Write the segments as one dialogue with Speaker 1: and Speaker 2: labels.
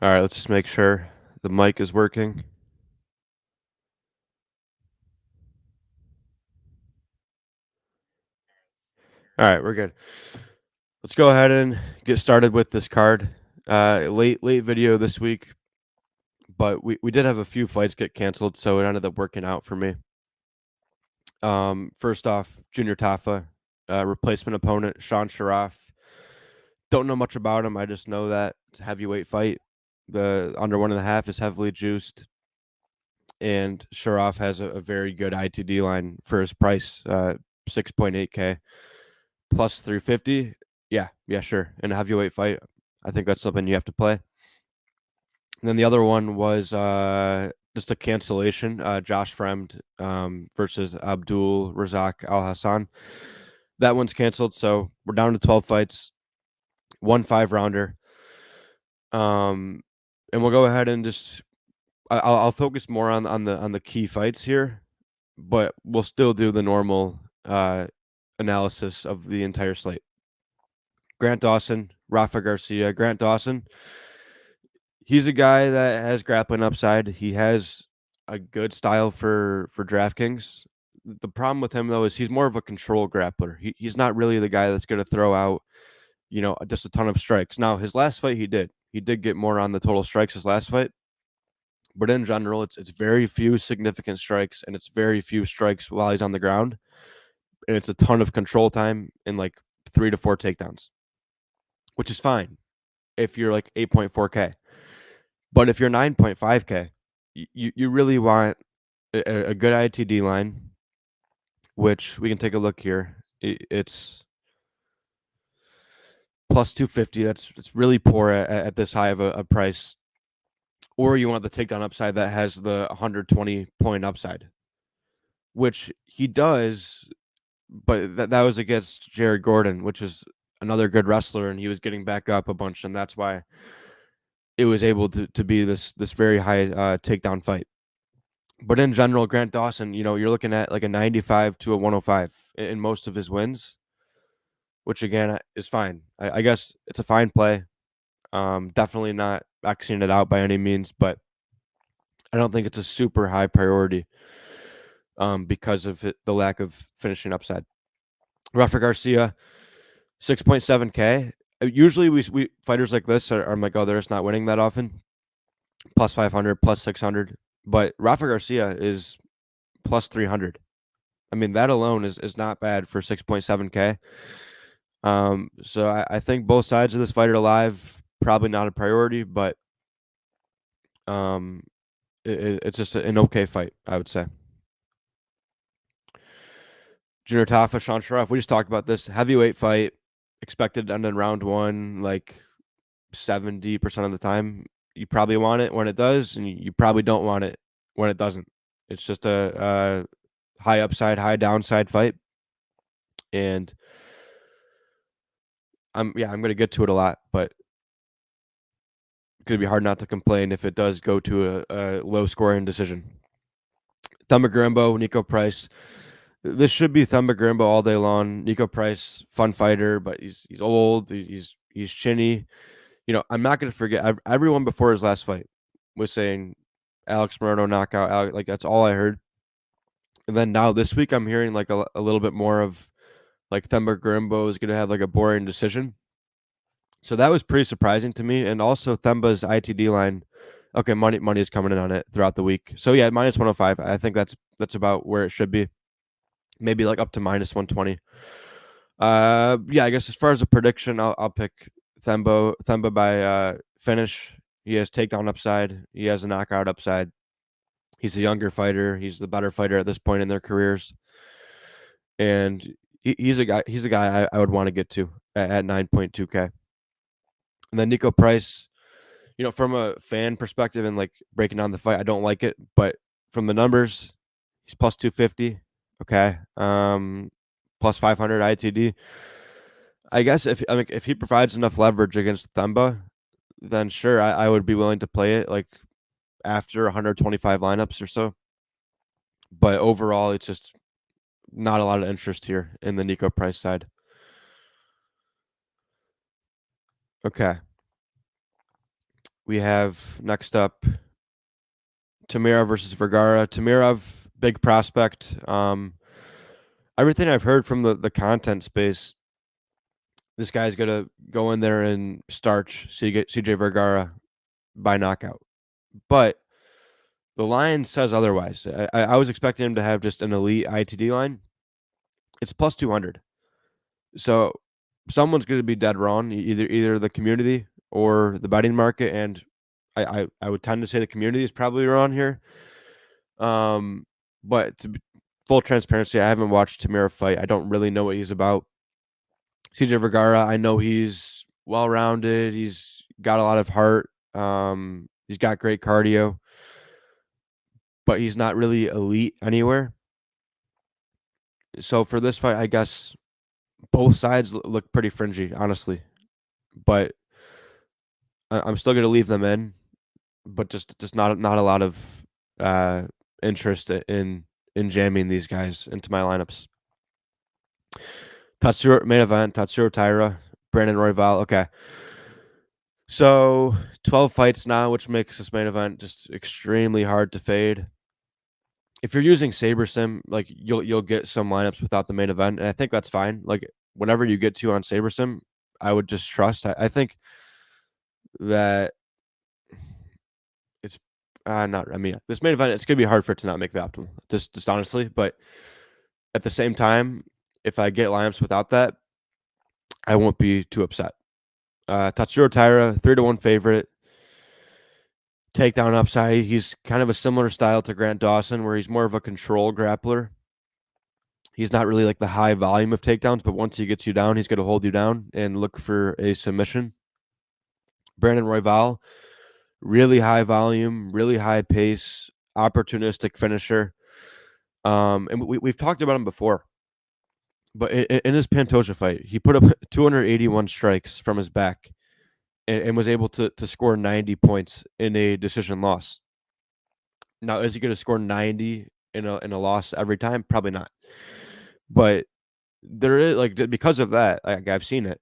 Speaker 1: All right, let's just make sure the mic is working. All right, we're good. Let's go ahead and get started with this card. Late video this week, but we did have a few fights get canceled, so it ended up working out for me. First off, Junior Tafa, replacement opponent Sean Sharaf. Don't know much about him. I just know that it's a heavyweight fight. The under 1.5 is heavily juiced, and Sharaf has a very good ITD line for his price, 6.8K. Plus 350. Yeah, sure. In a heavyweight fight, I think that's something you have to play. And then the other one was just a cancellation. Josh Fremd versus Abdul Razak Al Hassan. That one's canceled, so we're down to 12 fights, 1 5-rounder. And we'll go ahead and just I'll focus more on the key fights here, but we'll still do the normal analysis of the entire slate. Grant Dawson, Rafa Garcia. Grant Dawson, he's a guy that has grappling upside. He has a good style for DraftKings. The problem with him though is he's more of a control grappler. He's not really the guy that's going to throw out, just a ton of strikes. Now, his last fight he did. He did get more on the total strikes his last fight, but in general, it's very few significant strikes and it's very few strikes while he's on the ground, and it's a ton of control time and like 3 to 4 takedowns, which is fine if you're like 8.4K. But if you're 9.5K, you really want a good ITD line, which we can take a look here. It's plus 250. It's really poor at this high of a price. Or you want the takedown upside that has the 120 point upside, which he does, but that was against Jared Gordon, which is another good wrestler, and he was getting back up a bunch, and that's why it was able to be this very high takedown fight. But in general, Grant Dawson, you're looking at like a 95 to a 105 in most of his wins, which again is fine. I guess it's a fine play. Definitely not Xing it out by any means, but I don't think it's a super high priority because of the lack of finishing upside. Rafa Garcia, 6.7K. Usually we fighters like this are like, oh, they're just not winning that often. Plus 500, plus 600. But Rafa Garcia is plus 300. I mean, that alone is not bad for 6.7K. So I think both sides of this fight are alive. Probably not a priority, but it's just an okay fight, I would say. Junior Tafa, Sean Sharaf, we just talked about this. Heavyweight fight, expected to end in round one, like 70% of the time. You probably want it when it does, and you probably don't want it when it doesn't. It's just a high upside, high downside fight. And I'm going to get to it a lot, but it's going to be hard not to complain if it does go to a low scoring decision. Thumba Grimbo, Nico Price. This should be Thumba Grimbo all day long. Nico Price, fun fighter, but he's old. He's chinny. I'm not going to forget. Everyone before his last fight was saying Alex Morono knockout. Like that's all I heard. And then now this week, I'm hearing like a little bit more of like Thumba Grimbo is going to have like a boring decision. So that was pretty surprising to me. And also Themba's ITD line. Okay, money is coming in on it throughout the week. So yeah, minus 105. I think that's about where it should be. Maybe like up to minus 120. Yeah, I guess as far as a prediction, I'll pick Themba by finish. He has takedown upside. He has a knockout upside. He's a younger fighter. He's the better fighter at this point in their careers, and he's a guy. He's a guy I would want to get to at 9.2K. And then Nico Price, from a fan perspective and like breaking down the fight, I don't like it, but from the numbers, he's plus 250. Okay. Plus 500 ITD. I guess if he provides enough leverage against Themba, then sure, I would be willing to play it like after 125 lineups or so. But overall, it's just not a lot of interest here in the Nico Price side. Okay. We have next up Taira versus Vergara. Tamirov, big prospect. Everything I've heard from the content space, this guy's gonna go in there and starch CJ Vergara by knockout. But the line says otherwise. I was expecting him to have just an elite ITD line. It's plus 200. So someone's going to be dead wrong, either the community or the betting market, and I would tend to say the community is probably wrong here. But to be full transparency, I haven't watched Tamira fight. I don't really know what he's about. CJ Vergara, I know he's well rounded. He's got a lot of heart. He's got great cardio, but he's not really elite anywhere. So for this fight, I guess both sides look pretty fringy, honestly. But I'm still gonna leave them in, but just not a lot of uh, interest in jamming these guys into my lineups. Tatsuro main event, Tatsuro Taira, Brandon Royval. Okay. So 12 fights now, which makes this main event just extremely hard to fade. If you're using SaberSim, like you'll get some lineups without the main event, and I think that's fine. Like whatever you get to on SaberSim, I would just trust. I think that it's not. I mean, this main event, it's gonna be hard for it to not make the optimal. Just honestly, but at the same time, if I get lineups without that, I won't be too upset. Tatsuro Taira, 3-1 favorite. Takedown upside. He's kind of a similar style to Grant Dawson, where he's more of a control grappler. He's not really like the high volume of takedowns, but once he gets you down, he's going to hold you down and look for a submission. Brandon Royval, really high volume, really high pace, opportunistic finisher. And we've talked about him before, but in his Pantoja fight, he put up 281 strikes from his back and was able to score 90 points in a decision loss. Now, is he going to score 90 in a loss every time? Probably not. But there is like because of that, like I've seen it.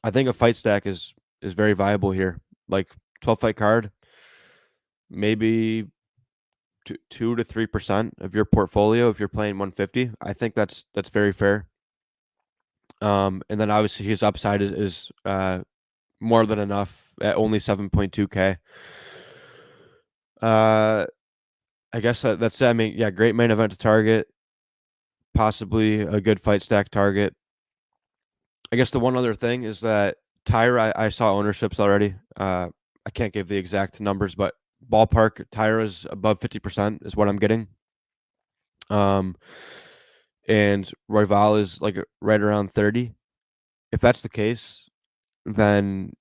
Speaker 1: I think a fight stack is very viable here. Like 12 fight card, maybe 2 to 3% of your portfolio if you're playing 150. I think that's very fair. And then obviously his upside is more than enough at only 7.2K. I guess that's it. I mean, yeah, great main event to target, possibly a good fight stack target. I guess the one other thing is that Taira, I saw ownerships already. I can't give the exact numbers, but ballpark Taira's above 50% is what I'm getting. And Royval is like right around 30. If that's the case, then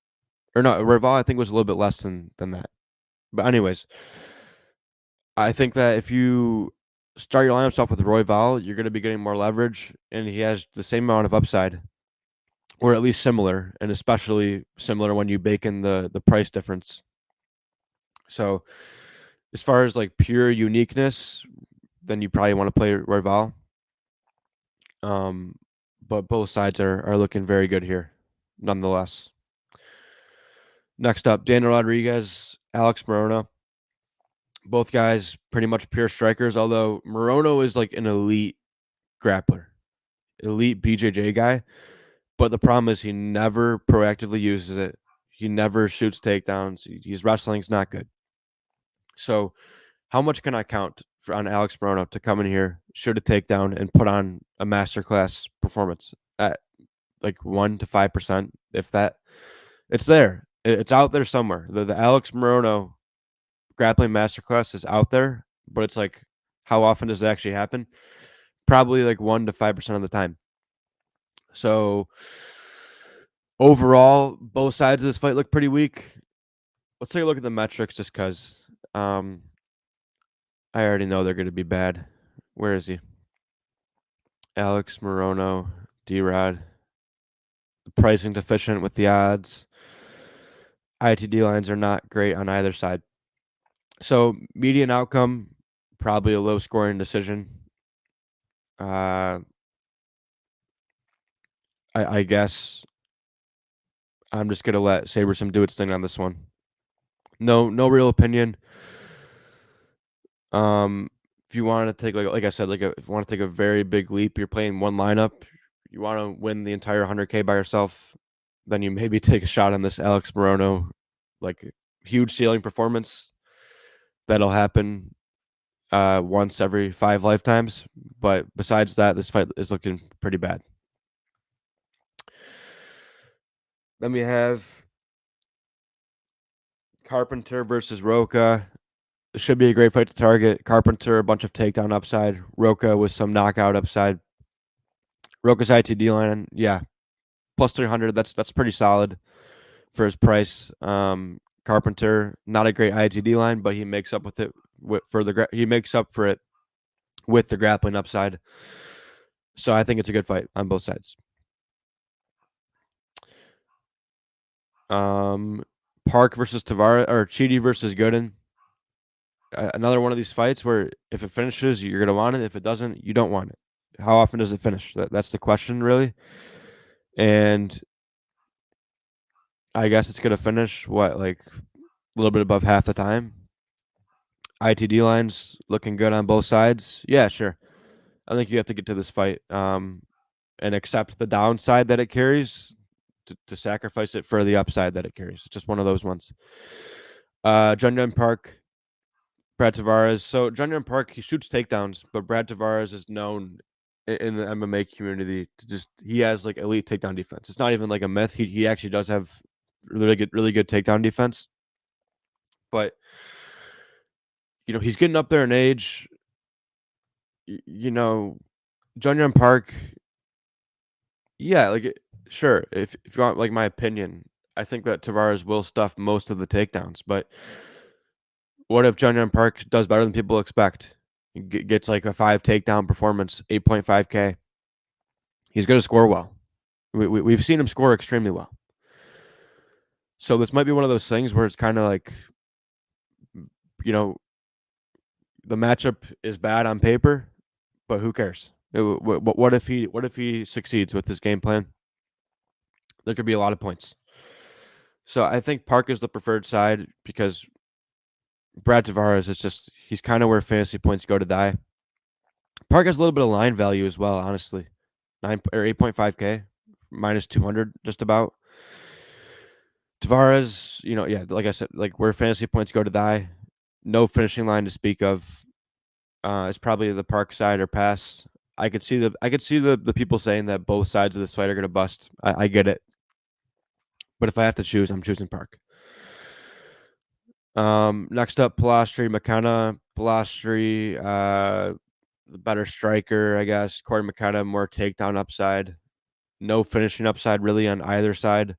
Speaker 1: or no, Royval I think was a little bit less than that. But anyways, I think that if you start your lineups off with Royval, you're going to be getting more leverage, and he has the same amount of upside, or at least similar, and especially similar when you bake in the price difference. So, as far as like pure uniqueness, then you probably want to play Royval. But both sides are looking very good here, nonetheless. Next up, Daniel Rodriguez, Alex Morono. Both guys pretty much pure strikers, although Morono is like an elite grappler, elite BJJ guy. But the problem is he never proactively uses it. He never shoots takedowns. His wrestling's not good. So, how much can I count on Alex Morono to come in here, shoot a takedown, and put on a masterclass performance at like 1 to 5%, if that? It's there. It's out there somewhere. The Alex Morono grappling masterclass is out there, but it's like, how often does it actually happen? Probably like 1 to 5% of the time. So overall, both sides of this fight look pretty weak. Let's take a look at the metrics just because I already know they're going to be bad. Where is he? Alex Morono, D-Rod. Pricing deficient with the odds. ITD lines are not great on either side. So median outcome, probably a low scoring decision. I guess I'm just gonna let SaberSim do its thing on this one. No real opinion. Um, if you want to take like I said, if you want to take a very big leap, you're playing one lineup, you want to win the entire 100K by yourself, then you maybe take a shot on this Alex Morono, like huge ceiling performance that'll happen once every 5 lifetimes. But besides that, this fight is looking pretty bad. Then we have Carpenter versus Roca. It should be a great fight to target. Carpenter, a bunch of takedown upside. Roca with some knockout upside. Roca's ITD line, yeah, plus 300. That's pretty solid for his price. Carpenter, not a great ITD line, but he makes up with it he makes up for it with the grappling upside. So I think it's a good fight on both sides. Park versus Taira, or Chidi versus Gooden. Another one of these fights where if it finishes, you're gonna want it. If it doesn't, you don't want it. How often does it finish? That's the question, really. And I guess it's gonna finish like a little bit above half the time. ITD lines looking good on both sides. Yeah, sure. I think you have to get to this fight and accept the downside that it carries to sacrifice it for the upside that it carries. It's just one of those ones. Jun Park, Brad Tavares. So Jun Park, he shoots takedowns, but Brad Tavares is known in the MMA community to he has like elite takedown defense. It's not even like a myth. He actually does have really good takedown defense. But he's getting up there in age. Jun Park, yeah, sure. If you want like my opinion, I think that Tavares will stuff most of the takedowns. But what if Jun Park does better than people expect? He gets like a 5 takedown performance, 8.5K. He's going to score well. We've seen him score extremely well. So this might be one of those things where it's kind of like, the matchup is bad on paper, but who cares? What if he succeeds with this game plan? There could be a lot of points. So I think Park is the preferred side because Brad Tavares is he's kind of where fantasy points go to die. Park has a little bit of line value as well, honestly. 8.5K, minus 200, just about. Tavares, yeah, like I said, like where fantasy points go to die. No finishing line to speak of. It's probably the Park side or pass. I could see the people saying that both sides of this fight are gonna bust. I get it. But if I have to choose, I'm choosing Park. Next up, Pilastri, McKenna. Pilastri, the better striker, I guess. Corey McKenna, more takedown upside. No finishing upside really on either side.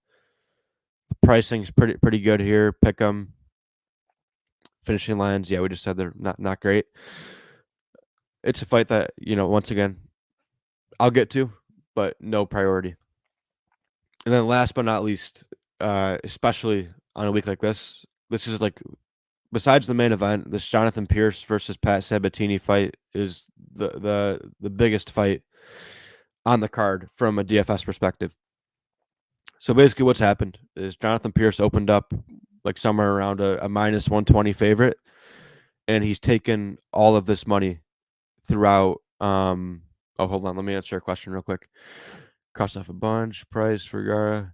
Speaker 1: The pricing's pretty good here. Pick 'em. Finishing lines, yeah, we just said they're not great. It's a fight that, once again, I'll get to, but no priority. And then last but not least, especially on a week like this is like, besides the main event, this Jonathan Pierce versus Pat Sabatini fight is the biggest fight on the card from a DFS perspective. So basically what's happened is Jonathan Pierce opened up like somewhere around a minus 120 favorite, and he's taken all of this money throughout. Hold on, let me answer a question real quick. Cross off a bunch. Price, Vergara.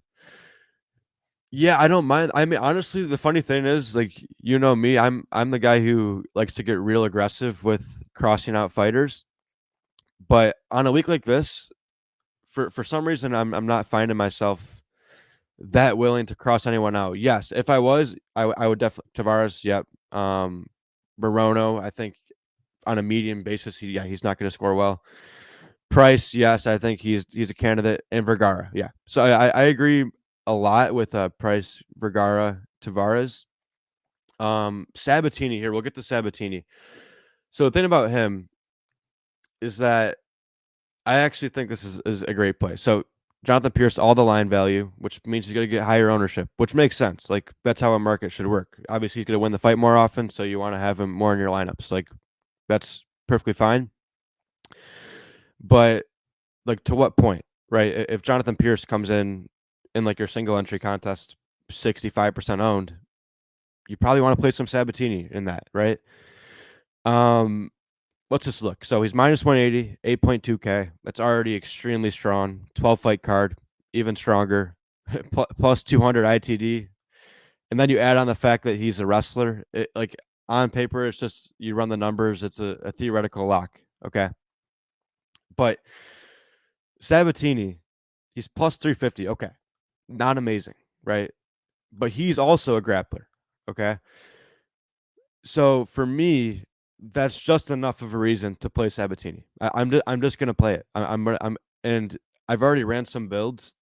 Speaker 1: Yeah, I don't mind. I mean, honestly, the funny thing is, like, me, I'm the guy who likes to get real aggressive with crossing out fighters. But on a week like this, for some reason, I'm not finding myself that willing to cross anyone out. Yes, if I was, I would definitely Tavares. Yep. Morono, I think on a medium basis, he's not going to score well. Price, yes, I think he's a candidate, and Vergara, yeah. So I agree a lot with Price, Vergara, Tavares. Sabatini here. We'll get to Sabatini. So the thing about him is that I actually think this is a great play. So Jonathan Pierce, all the line value, which means he's going to get higher ownership, which makes sense. Like that's how a market should work. Obviously, he's going to win the fight more often, so you want to have him more in your lineups. Like that's perfectly fine. But like to what point, right? If Jonathan Pierce comes in like your single entry contest, 65% owned, you probably want to play some Sabatini in that, right? Um, let's just look. So he's minus 180, 8.2K. That's already extremely strong. 12 fight card, even stronger. Plus 200 ITD. And then you add on the fact that he's a wrestler. Like on paper, it's just you run the numbers. It's a theoretical lock. Okay. But Sabatini, he's plus 350. Okay. Not amazing, right? But he's also a grappler. Okay. So for me, that's just enough of a reason to play Sabatini. I'm just gonna play it. I'm and I've already ran some builds.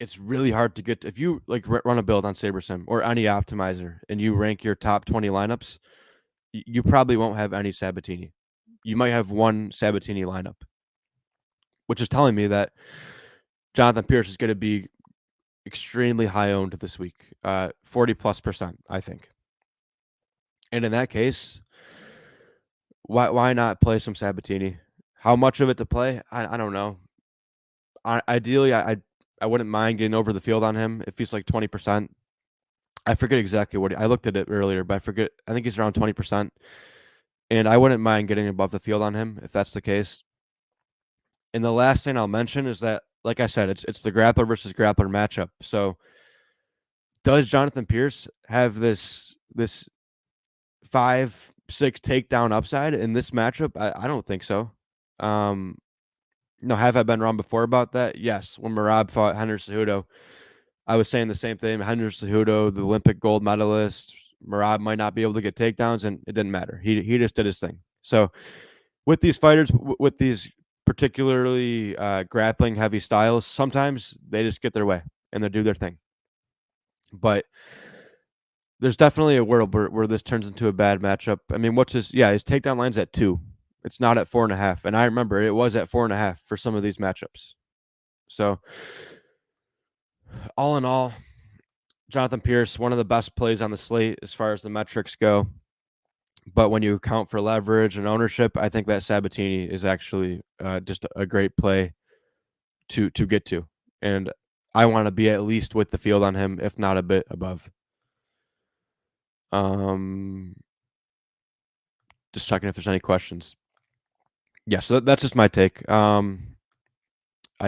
Speaker 1: It's really hard to get if you like run a build on SaberSim or any optimizer and you rank your top 20 lineups, you probably won't have any Sabatini. You might have one Sabatini lineup, which is telling me that Jonathan Pierce is going to be extremely high owned this week, 40+%, I think. And in that case, why not play some Sabatini? How much of it to play? I don't know. Ideally, I wouldn't mind getting over the field on him if he's like 20%. I forget exactly what I looked at it earlier, but I forget. I think he's around 20%, and I wouldn't mind getting above the field on him if that's the case. And the last thing I'll mention is that, like I said, it's the grappler versus grappler matchup. So, does Jonathan Pierce have this 5-6 takedown upside in this matchup? I don't think so. No, have I been wrong before about that? Yes. When Merab fought Henry Cejudo, I was saying the same thing. Henry Cejudo, the Olympic gold medalist, Merab might not be able to get takedowns, and it didn't matter. He just did his thing. So with these fighters, with these particularly grappling heavy styles, sometimes they just get their way and they do their thing. But there's definitely a world where this turns into a bad matchup. I mean, what's his? Yeah, his takedown line's at 2. It's not at 4.5. And I remember it was at 4.5 for some of these matchups. So all in all, Jonathan Pierce, one of the best plays on the slate as far as the metrics go. But when you account for leverage and ownership, I think that Sabatini is actually just a great play to get to. And I want to be at least with the field on him, if not a bit above. Just checking if there's any questions. Yeah, so that's just my take. I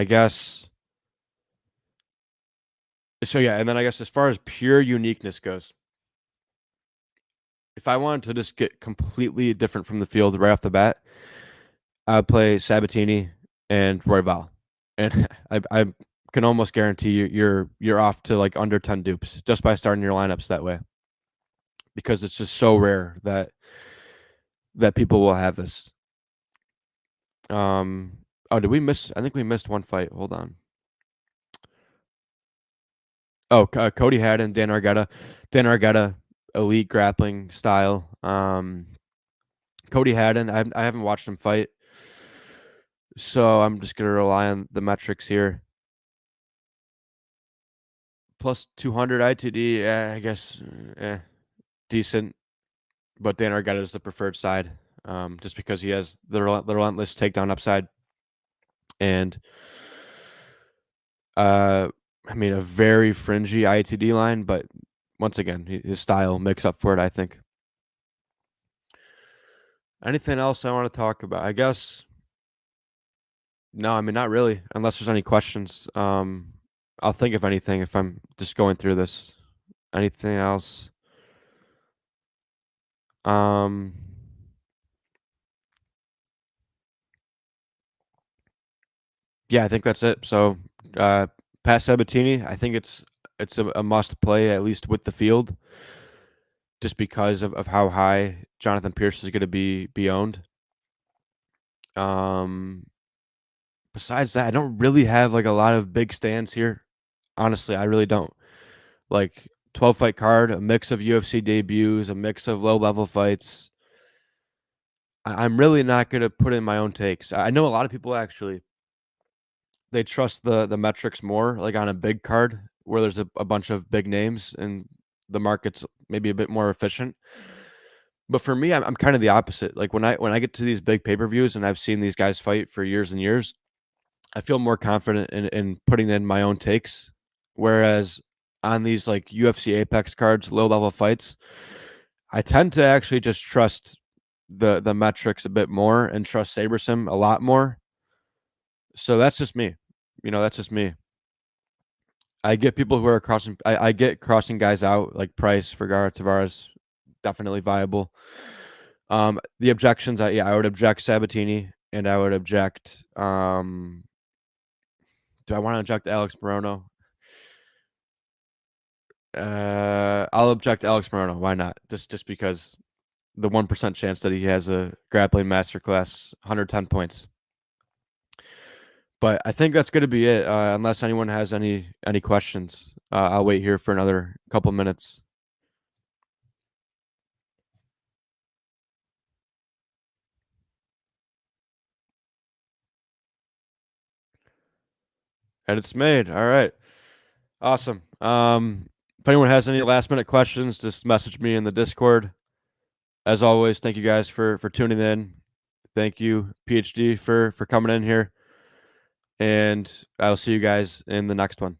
Speaker 1: guess. So yeah, and then I guess as far as pure uniqueness goes, if I wanted to just get completely different from the field right off the bat, I'd play Sabatini and Royval, and I can almost guarantee you're off to like under 10 dupes just by starting your lineups that way, because it's just so rare that people will have this. Oh, did we miss? I think we missed one fight. Hold on. Oh, Cody Haddon, Dan Argueta, elite grappling style. Cody Haddon, I haven't watched him fight, so I'm just gonna rely on the metrics here. Plus 200 ITD, I guess, decent, but Dan Argueta is the preferred side, just because he has the relentless takedown upside, and I mean a very fringy ITD line, but once again, his style makes up for it, I think. Anything else I want to talk about? I guess no, I mean not really, unless there's any questions. I'll think of anything if I'm just going through this. Anything else? Um, yeah, I think that's it. So, Pat Sabatini, I think it's a must play at least with the field, just because of how high Jonathan Pierce is going to be owned. Um, besides that, I don't really have like a lot of big stands here. Honestly, I really don't. Like 12 fight card, a mix of UFC debuts, a mix of low level fights. I'm really not going to put in my own takes. I know a lot of people actually they trust the metrics more, like on a big card where there's a bunch of big names and the market's maybe a bit more efficient. But for me, I'm kind of the opposite. Like when I get to these big pay-per-views and I've seen these guys fight for years and years, I feel more confident in putting in my own takes. Whereas on these like UFC Apex cards, low level fights, I tend to actually just trust the metrics a bit more and trust SaberSim a lot more. So that's just me. That's just me. I get people who are crossing. I get crossing guys out like Price, Vergara, Tavares, definitely viable. The objections, I would object Sabatini, and I would object. Do I want to object Alex Morono? I'll object Alex Morono. Why not? Just because the 1% chance that he has a grappling masterclass, 110 points. But I think that's going to be it. Unless anyone has any questions, I'll wait here for another couple minutes. And it's made. All right. Awesome. If anyone has any last minute questions, just message me in the Discord. As always, thank you guys for tuning in. Thank you, PhD, for coming in here. And I'll see you guys in the next one.